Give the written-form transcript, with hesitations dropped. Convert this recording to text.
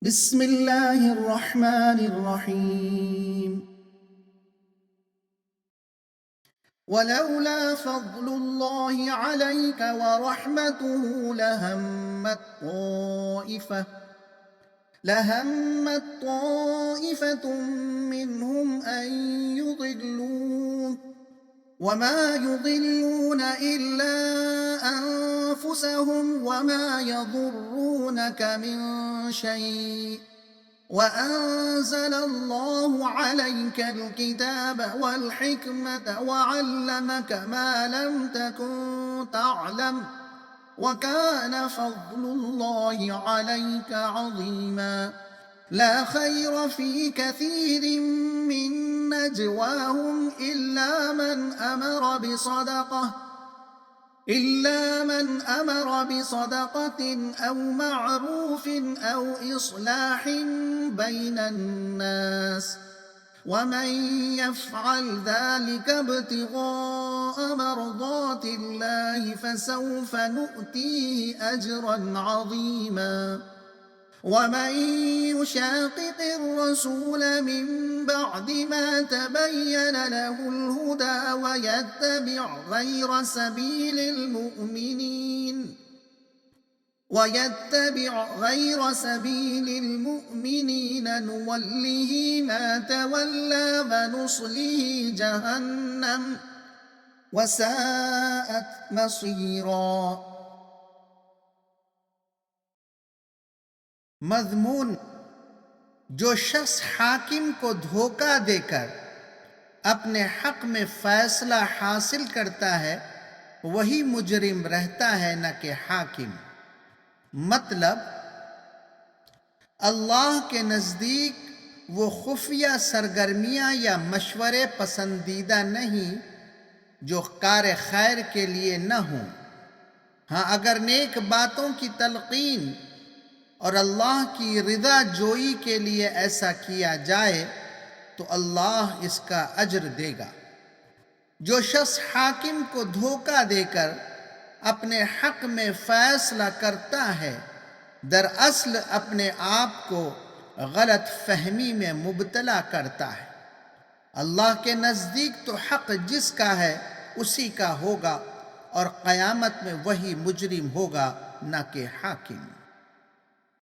बिस्मिल्लाहिर्रहमानिर्रहीम। वलौला फ़ज़्लुल्लाहि अलैका व रहमतुहु लहम्मत ताइफ़तुम मिनहुम अन युज़िल्लूक वमा युज़िल्लूना इल्ला अनफुसहुम वमा यज़ुर्रूनक मिन शै' वअंज़लल्लाहु अलैकल किताब वल हिकमत वअल्लमक मा लम तकुन तअलम वकान फ़ज़्लुल्लाहि अलैका अज़ीमा। ला खैर फ़ी कसीरिन मिन नजवाहुम إلا من أمر بصدقة أو معروف أو إصلاح بين الناس ومن يفعل ذلك ابتغاء مرضات الله فسوف نؤتيه أجرا عظيما ومن يشاقق الرسول من بعد ما تبين له الهدى ويتبع غير سبيل المؤمنين نوله ما تولى ونصله جهنم وساءت مصيرا। मज़मून, जो शख्स हाकिम को धोखा देकर अपने हक में फैसला हासिल करता है वही मुजरिम रहता है, न कि हाकिम। मतलब अल्लाह के नज़दीक वो खुफिया सरगर्मियाँ या मशवरे पसंदीदा नहीं जो कार खैर के लिए न हों। हाँ, अगर नेक बातों की तलकीन और अल्लाह की रिदा जोई के लिए ऐसा किया जाए तो अल्लाह इसका अज्र देगा। जो शख्स हाकिम को धोखा देकर अपने हक में फैसला करता है दरअसल अपने आप को गलत फहमी में मुब्तला करता है। अल्लाह के नज़दीक तो हक जिसका है उसी का होगा और क़यामत में वही मुजरिम होगा, न कि हाकिम।